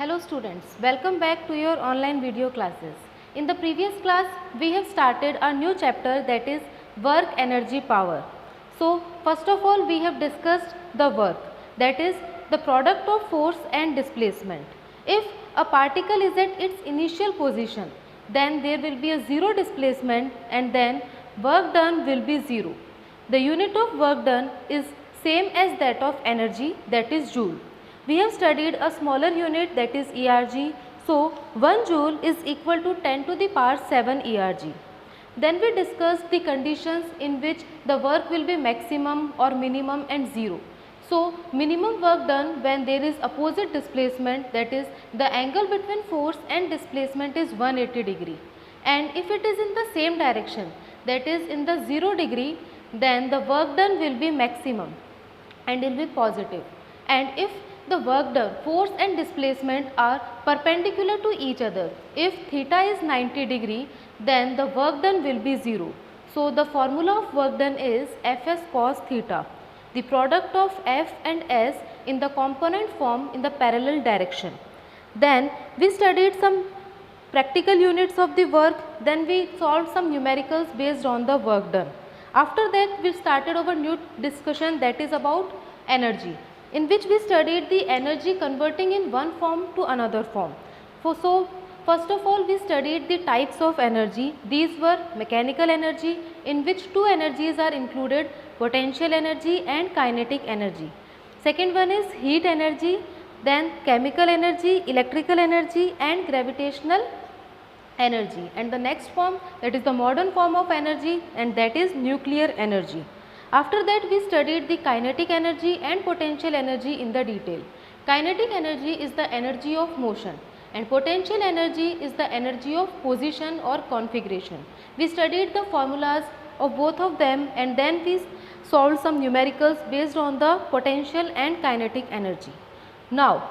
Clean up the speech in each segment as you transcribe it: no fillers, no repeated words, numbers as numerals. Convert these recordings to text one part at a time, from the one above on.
Hello students, welcome back to your online video classes. In the previous class, we have started a new chapter, that is work, energy, power. So first of all, we have discussed the work, that is the product of force and displacement. If a particle is at its initial position, then there will be a zero displacement and then work done will be zero. The unit of work done is same as that of energy, that is joule. We have studied a smaller unit, that is ERG. So 1 joule is equal to 10 to the power 7 ERG. Then we discussed the conditions in which the work will be maximum or minimum and zero. So minimum work done when there is opposite displacement, that is the angle between force and displacement is 180 degree. And if it is in the same direction, that is in the 0 degree, then the work done will be maximum and will be positive. And if the work done, force and displacement are perpendicular to each other, if theta is 90 degree, then the work done will be 0. So the formula of work done is Fs cos theta, the product of F and S in the component form in the parallel direction. Then we studied some practical units of the work, then we solved some numericals based on the work done. After that, we started our new discussion, that is about energy, in which we studied the energy converting in one form to another form. So first of all, we studied the types of energy. These were mechanical energy, in which two energies are included, potential energy and kinetic energy. Second one is heat energy, then chemical energy, electrical energy and gravitational energy. And the next form, that is the modern form of energy, and that is nuclear energy. After that, we studied the kinetic energy and potential energy in the detail. Kinetic energy is the energy of motion and potential energy is the energy of position or configuration. We studied the formulas of both of them and then we solved some numericals based on the potential and kinetic energy. Now,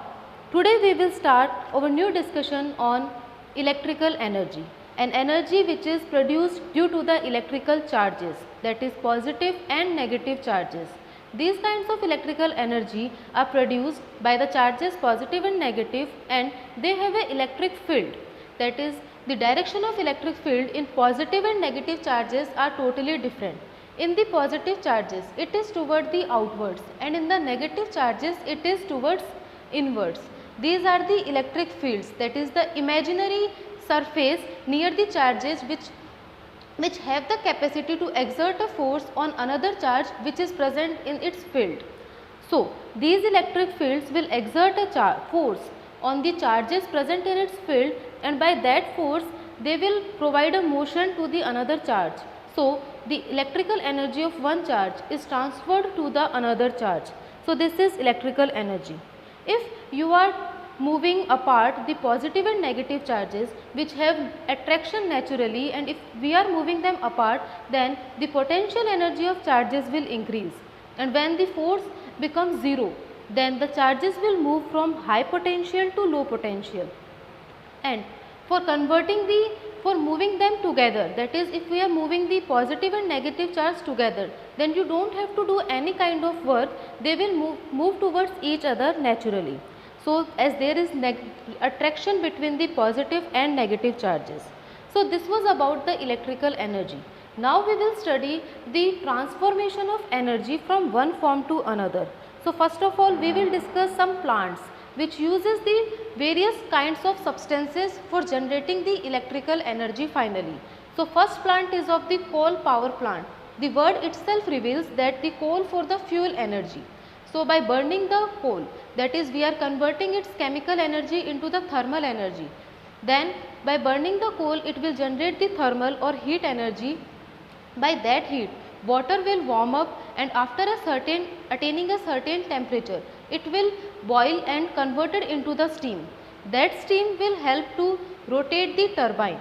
today we will start our new discussion on electrical energy, an energy which is produced due to the electrical charges, that is positive and negative charges. These kinds of electrical energy are produced by the charges positive and negative, and they have an electric field, that is the direction of electric field in positive and negative charges are totally different. In the positive charges it is toward the outwards and in the negative charges it is towards inwards. These are the electric fields, that is the imaginary surface near the charges which have the capacity to exert a force on another charge which is present in its field. So these electric fields will exert a force on the charges present in its field, and by that force they will provide a motion to the another charge. So the electrical energy of one charge is transferred to the another charge. So this is electrical energy. If you are moving apart the positive and negative charges which have attraction naturally, and if we are moving them apart, then the potential energy of charges will increase, and when the force becomes zero, then the charges will move from high potential to low potential. And for moving them together, that is if we are moving the positive and negative charge together, then you don't have to do any kind of work, they will move towards each other naturally. So as there is attraction between the positive and negative charges. So this was about the electrical energy. Now we will study the transformation of energy from one form to another. So first of all, we will discuss some plants which uses the various kinds of substances for generating the electrical energy finally. So first plant is of the coal power plant. The word itself reveals that the coal for the fuel energy. So by burning the coal, that is we are converting its chemical energy into the thermal energy. Then by burning the coal it will generate the thermal or heat energy. By that heat water will warm up, and after attaining a certain temperature it will boil and converted into the steam. That steam will help to rotate the turbine.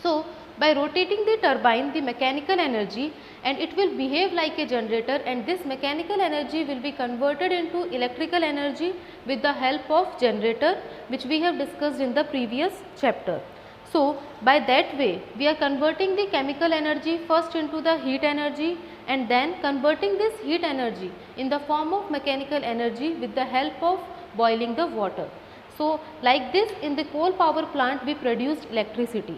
So by rotating the turbine, the mechanical energy, and it will behave like a generator, and this mechanical energy will be converted into electrical energy with the help of generator, which we have discussed in the previous chapter. So by that way we are converting the chemical energy first into the heat energy and then converting this heat energy in the form of mechanical energy with the help of boiling the water. So like this, in the coal power plant we produced electricity.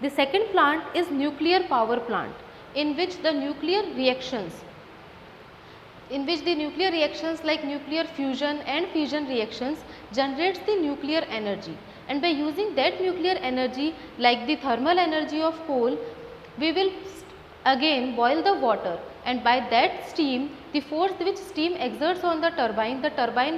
The second plant is nuclear power plant, in which the nuclear reactions like nuclear fusion and fission reactions generates the nuclear energy, and by using that nuclear energy, like the thermal energy of coal, we will again boil the water, and by that steam, the force which steam exerts on the turbine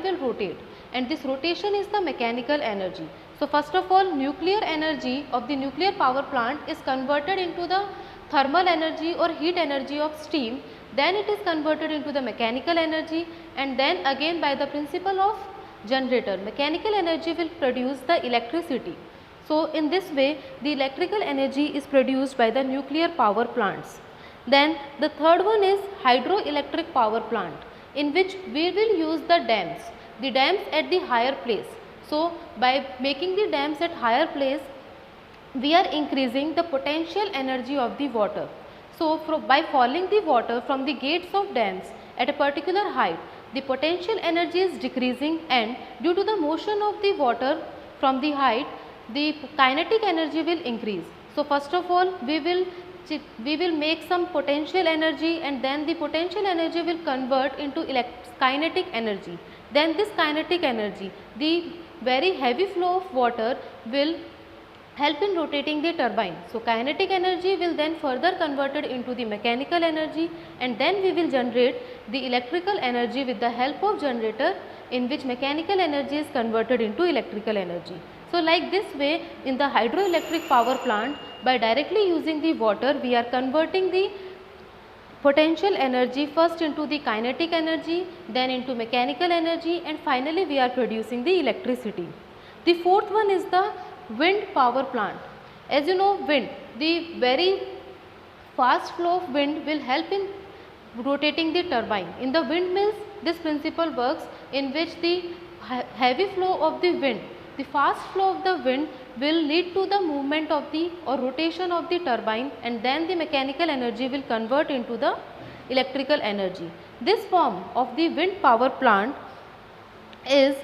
will rotate, and this rotation is the mechanical energy. So first of all, nuclear energy of the nuclear power plant is converted into the thermal energy or heat energy of steam, then it is converted into the mechanical energy, and then again by the principle of generator, mechanical energy will produce the electricity. So in this way, the electrical energy is produced by the nuclear power plants. Then the third one is hydroelectric power plant, in which we will use the dams at the higher place. So by making the dams at higher place, we are increasing the potential energy of the water. So by falling the water from the gates of dams at a particular height, the potential energy is decreasing, and due to the motion of the water from the height, the kinetic energy will increase. So first of all, we will make some potential energy, and then the potential energy will convert into kinetic energy. Then this kinetic energy, the very heavy flow of water will help in rotating the turbine. So kinetic energy will then further converted into the mechanical energy, and then we will generate the electrical energy with the help of generator, in which mechanical energy is converted into electrical energy. So like this way, in the hydroelectric power plant, by directly using the water, we are converting the potential energy first into the kinetic energy, then into mechanical energy, and finally we are producing the electricity. The fourth one is the wind power plant. As you know, wind, the very fast flow of wind will help in rotating the turbine. In the windmills, this principle works, in which the heavy flow of the wind, the fast flow of the wind will lead to the movement of the or rotation of the turbine, and then the mechanical energy will convert into the electrical energy. This form of the wind power plant is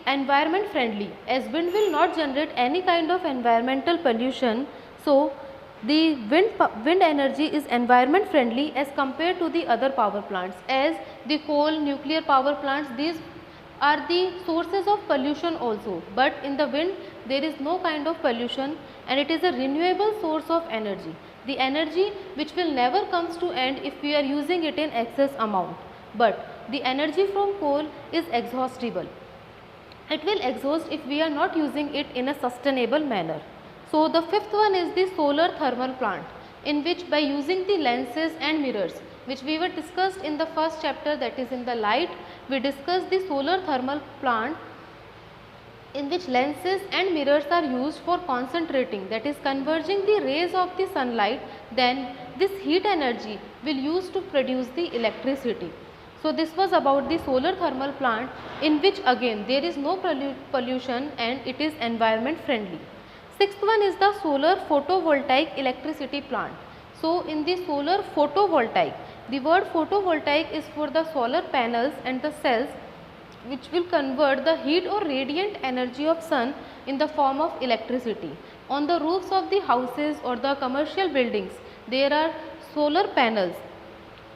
environment friendly, as wind will not generate any kind of environmental pollution. So the wind energy is environment friendly as compared to the other power plants, as the coal, nuclear power plants, these are the sources of pollution also, but in the wind there is no kind of pollution, and it is a renewable source of energy, the energy which will never comes to end if we are using it in excess amount. But the energy from coal is exhaustible, it will exhaust if we are not using it in a sustainable manner. So the fifth one is the solar thermal plant, in which by using the lenses and mirrors, which we were discussed in the first chapter, that is in the light, we discussed the solar thermal plant, in which lenses and mirrors are used for concentrating, that is converging the rays of the sunlight, then this heat energy will use to produce the electricity. So this was about the solar thermal plant, in which again there is no pollution and it is environment friendly. Sixth one is the solar photovoltaic electricity plant. So in the solar photovoltaic, the word photovoltaic is for the solar panels and the cells which will convert the heat or radiant energy of sun in the form of electricity. On the roofs of the houses or the commercial buildings, there are solar panels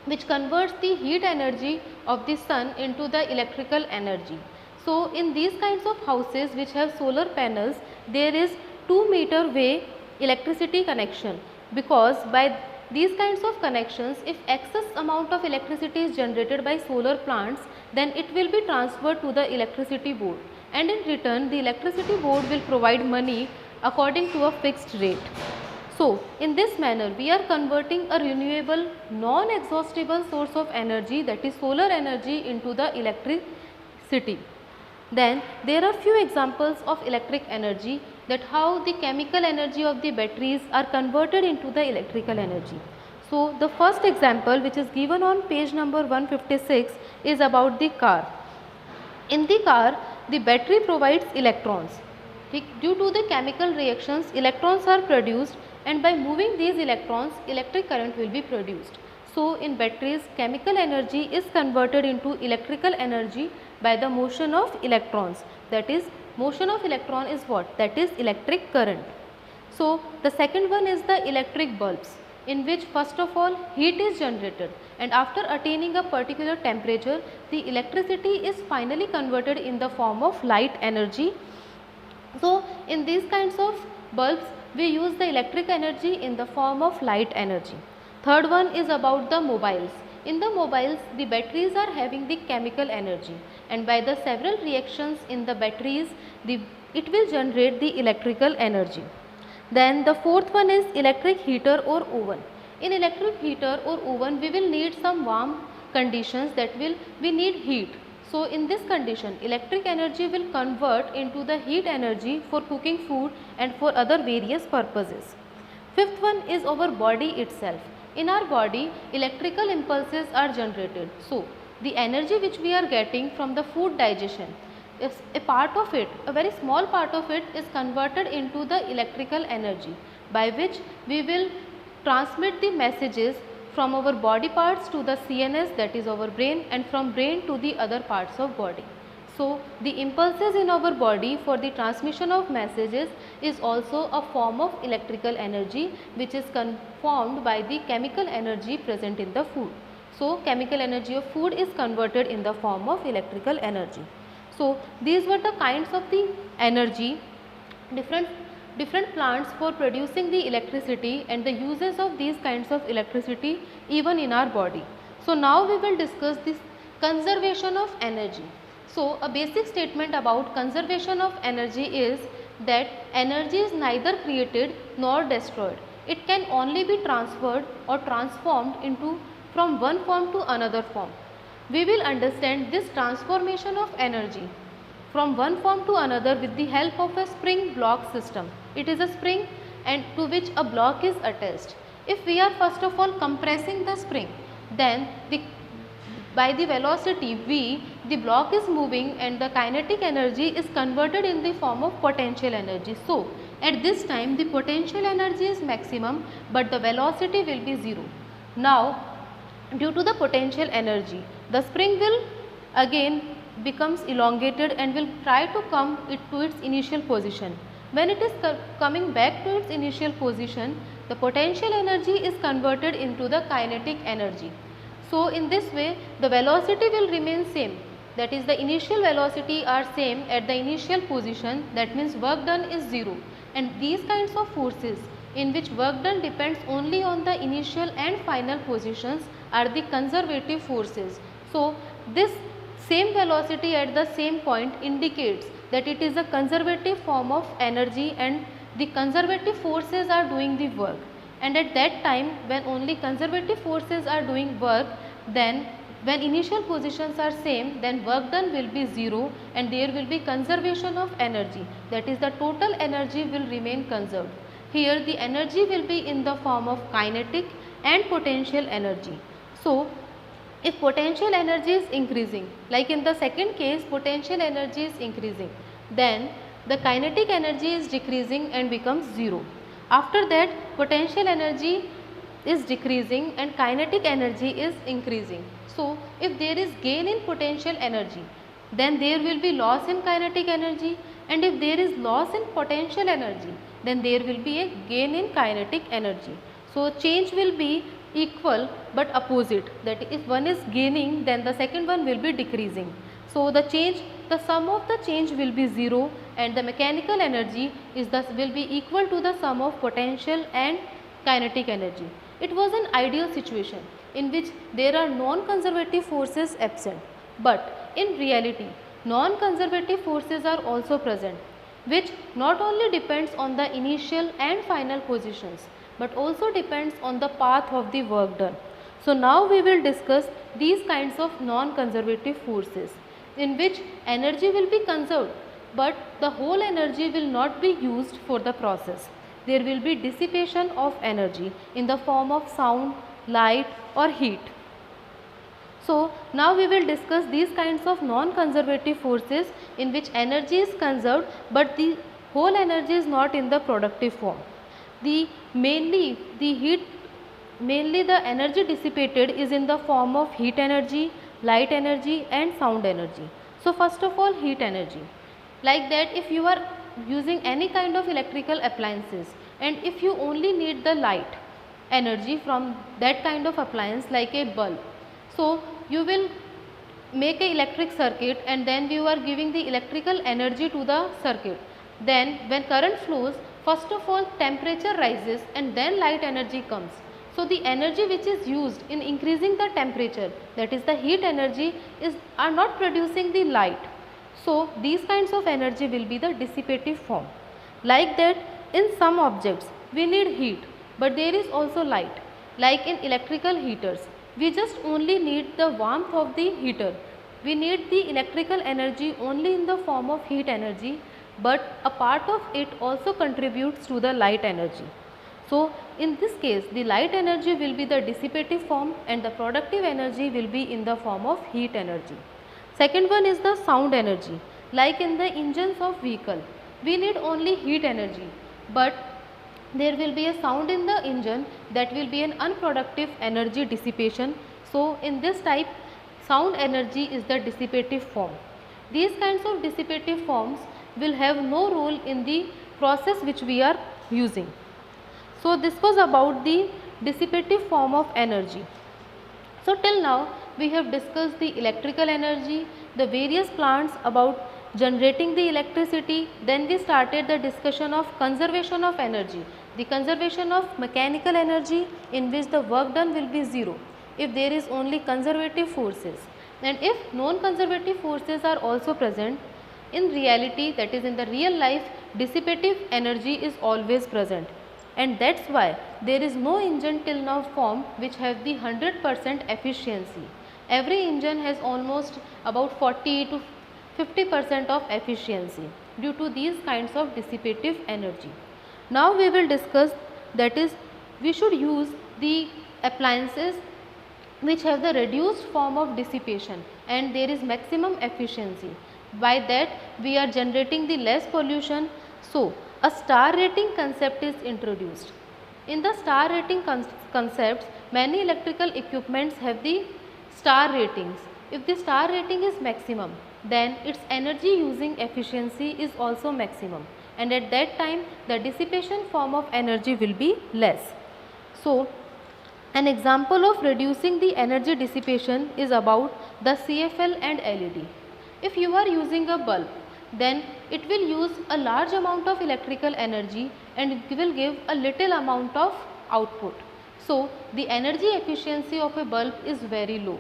which converts the heat energy of the sun into the electrical energy. So in these kinds of houses which have solar panels, there is 2-meter way electricity connection, because by these kinds of connections, if excess amount of electricity is generated by solar plants, then it will be transferred to the electricity board, and in return the electricity board will provide money according to a fixed rate. So in this manner we are converting a renewable non-exhaustible source of energy, that is solar energy, into the electricity. Then there are few examples of electric energy, that how the chemical energy of the batteries are converted into the electrical energy. So the first example, which is given on page number 156, is about the car. In the car, the battery provides electrons. Due to the chemical reactions, electrons are produced, and by moving these electrons, electric current will be produced. So in batteries, chemical energy is converted into electrical energy by the motion of electrons, that is Motion of electron is what? That is electric current. So the second one is the electric bulbs, in which first of all heat is generated, and after attaining a particular temperature the electricity is finally converted in the form of light energy. So in these kinds of bulbs we use the electric energy in the form of light energy. Third one is about the mobiles. In the mobiles the batteries are having the chemical energy, and by the several reactions in the batteries it will generate the electrical energy. Then the fourth one is electric heater or oven. In electric heater or oven we will need some warm conditions, we need heat. So in this condition electric energy will convert into the heat energy for cooking food and for other various purposes. Fifth one is our body itself. In our body electrical impulses are generated. So the energy which we are getting from the food digestion, if a part of it, a very small part of it is converted into the electrical energy, by which we will transmit the messages from our body parts to the CNS, that is our brain, and from brain to the other parts of body. So the impulses in our body for the transmission of messages is also a form of electrical energy, which is formed by the chemical energy present in the food. So chemical energy of food is converted in the form of electrical energy. So these were the kinds of the energy, different plants for producing the electricity and the uses of these kinds of electricity even in our body. So now we will discuss this conservation of energy. So a basic statement about conservation of energy is that energy is neither created nor destroyed. It can only be transferred or transformed from one form to another form. We will understand this transformation of energy from one form to another with the help of a spring block system. It is a spring and to which a block is attached. If we are first of all compressing the spring, then by the velocity v, the block is moving and the kinetic energy is converted in the form of potential energy. So at this time the potential energy is maximum but the velocity will be 0. Now due to the potential energy, the spring will again becomes elongated and will try to come to its initial position. When it is coming back to its initial position, the potential energy is converted into the kinetic energy. So in this way the velocity will remain same, that is the initial velocity are same at the initial position, that means work done is 0, and these kinds of forces in which work done depends only on the initial and final positions are the conservative forces. So this same velocity at the same point indicates that it is a conservative form of energy and the conservative forces are doing the work, and at that time when only conservative forces are doing work, then when initial positions are same, then work done will be 0 and there will be conservation of energy, that is the total energy will remain conserved. Here the energy will be in the form of kinetic and potential energy. So if potential energy is increasing, like in the second case potential energy is increasing, then the kinetic energy is decreasing and becomes 0. After that potential energy is decreasing and kinetic energy is increasing. So if there is gain in potential energy, then there will be loss in kinetic energy, and if there is loss in potential energy, then there will be a gain in kinetic energy. So change will be equal but opposite, that if one is gaining then the second one will be decreasing. So the sum of the change will be 0 and the mechanical energy will be equal to the sum of potential and kinetic energy. It was an ideal situation in which there are non-conservative forces absent, but in reality non-conservative forces are also present, which not only depends on the initial and final positions but also depends on the path of the work done. So now we will discuss these kinds of non-conservative forces in which energy will be conserved but the whole energy will not be used for the process. There will be dissipation of energy in the form of sound, light or heat. So now we will discuss these kinds of non-conservative forces in which energy is conserved but the whole energy is not in the productive form. Mainly the energy dissipated is in the form of heat energy, light energy and sound energy. So first of all heat energy. Like that, if you are using any kind of electrical appliances and if you only need the light energy from that kind of appliance like a bulb, so you will make a electric circuit and then you are giving the electrical energy to the circuit. Then when current flows, first of all temperature rises and then light energy comes. So the energy which is used in increasing the temperature, that is the heat energy, are not producing the light. So these kinds of energy will be the dissipative form. Like that, in some objects we need heat, but there is also light. Like in electrical heaters, we just only need the warmth of the heater. We need the electrical energy only in the form of heat energy, but a part of it also contributes to the light energy. So in this case, the light energy will be the dissipative form and the productive energy will be in the form of heat energy. Second one is the sound energy. Like in the engines of vehicle, we need only heat energy, but there will be a sound in the engine, that will be an unproductive energy dissipation. So in this type, sound energy is the dissipative form. These kinds of dissipative forms will have no role in the process which we are using. So this was about the dissipative form of energy. So till now we have discussed the electrical energy, the various plants about generating the electricity. Then we started the discussion of conservation of energy, the conservation of mechanical energy, in which the work done will be zero if there is only conservative forces, and if non-conservative forces are also present. In reality, that is in the real life, dissipative energy is always present, and that is why there is no engine till now formed which have the 100% efficiency. Every engine has almost about 40 to 50% of efficiency due to these kinds of dissipative energy. Now we will discuss, that is, we should use the appliances which have the reduced form of dissipation and there is maximum efficiency. By that we are generating the less pollution. So a star rating concept is introduced. In the star rating concepts, many electrical equipments have the star ratings. If the star rating is maximum, then its energy using efficiency is also maximum, and at that time the dissipation form of energy will be less. So an example of reducing the energy dissipation is about the CFL and LED. If you are using a bulb, then it will use a large amount of electrical energy and it will give a little amount of output. So the energy efficiency of a bulb is very low,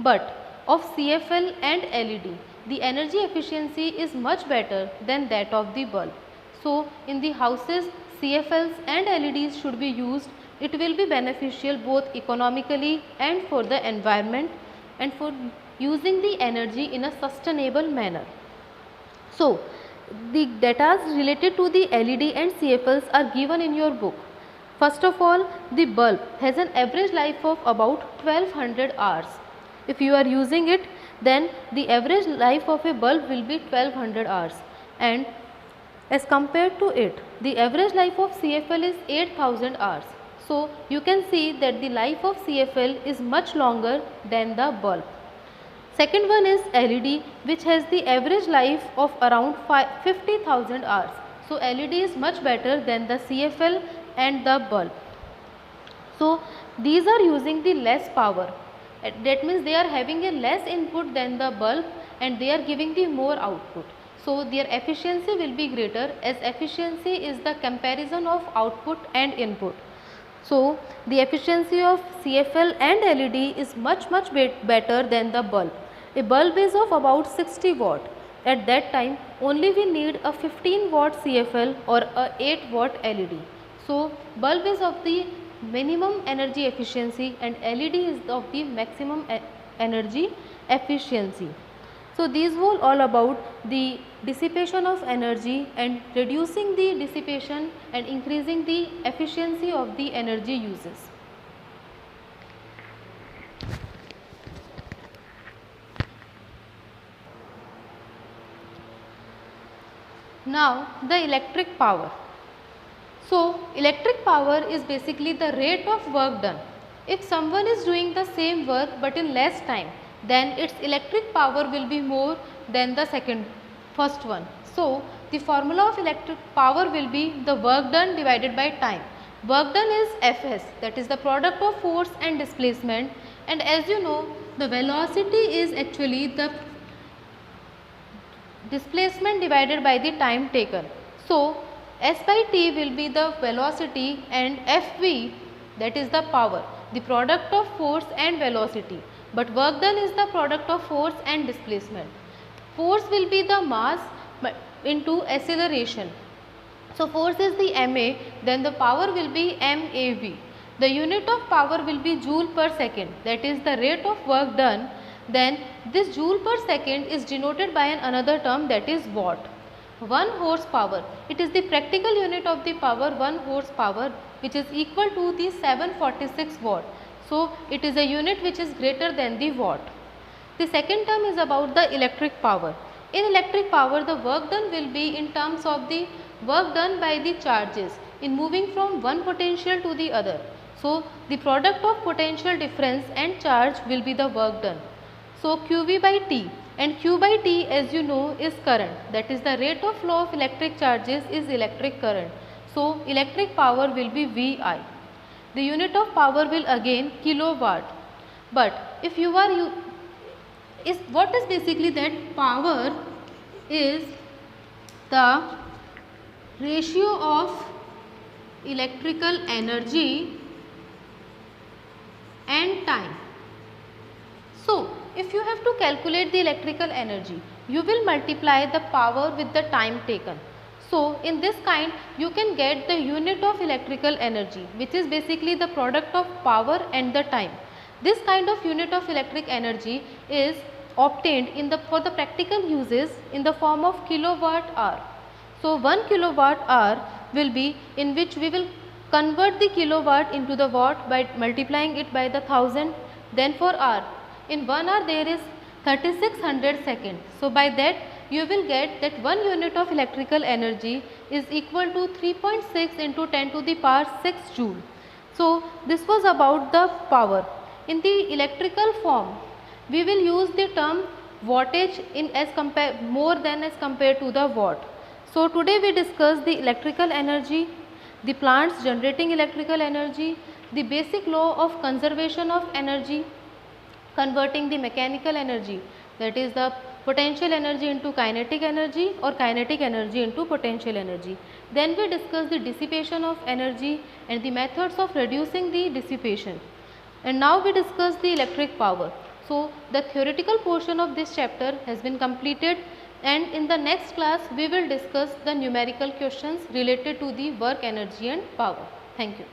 but of CFL and LED, the energy efficiency is much better than that of the bulb. So in the houses, CFLs and LEDs should be used. It will be beneficial both economically and for the environment and for using the energy in a sustainable manner. So the data related to the LED and CFLs are given in your book. First of all, the bulb has an average life of about 1200 hours. If you are using it, then the average life of a bulb will be 1200 hours, and as compared to it, the average life of CFL is 8000 hours. So you can see that the life of CFL is much longer than the bulb. Second one is LED, which has the average life of around 50,000 hours. So LED is much better than the CFL and the bulb. So these are using the less power. That means they are having a less input than the bulb and they are giving the more output. So their efficiency will be greater, as efficiency is the comparison of output and input. So the efficiency of CFL and LED is much better than the bulb. A bulb is of about 60 watt. At that time only we need a 15 watt CFL or a 8 watt LED. So bulb is of the minimum energy efficiency and LED is of the maximum energy efficiency. So these were all about the dissipation of energy and reducing the dissipation and increasing the efficiency of the energy uses. Now the electric power. So electric power is basically the rate of work done. If someone is doing the same work but in less time, then its electric power will be more than the second first one. So the formula of electric power will be the work done divided by time. Work done is Fs, that is the product of force and displacement, and as you know the velocity is actually the displacement divided by the time taken. So S by T will be the velocity and Fv, that is the power, the product of force and velocity, but work done is the product of force and displacement. Force will be the mass into acceleration. So force is the ma, then the power will be MAV. The unit of power will be joule per second, that is the rate of work done. Then this joule per second is denoted by another term, that is watt. 1 horsepower, it is the practical unit of the power 1 horsepower, which is equal to the 746 watt. So it is a unit which is greater than the watt. The second term is about the electric power. In electric power, the work done will be in terms of the work done by the charges in moving from one potential to the other. So the product of potential difference and charge will be the work done. So QV by T, and Q by T, as you know, is current, that is the rate of flow of electric charges is electric current. So electric power will be VI. The unit of power will again kilowatt. But if you are what is basically that power is the ratio of electrical energy and time. So if you have to calculate the electrical energy, you will multiply the power with the time taken. So in this kind you can get the unit of electrical energy, which is basically the product of power and the time. This kind of unit of electric energy is obtained for the practical uses in the form of kilowatt hour. So 1 kilowatt hour will be in which we will convert the kilowatt into the watt by multiplying it by the 1000. Then for hour, in 1 hour there is 3600 seconds. So by that you will get that 1 unit of electrical energy is equal to 3.6 into 10 to the power 6 joule. So this was about the power. In the electrical form, we will use the term wattage more than as compared to the watt. So today we discussed the electrical energy, the plants generating electrical energy, the basic law of conservation of energy, converting the mechanical energy, that is the potential energy into kinetic energy or kinetic energy into potential energy. Then we discussed the dissipation of energy and the methods of reducing the dissipation. And now we discuss the electric power. So the theoretical portion of this chapter has been completed, and in the next class we will discuss the numerical questions related to the work, energy and power. Thank you.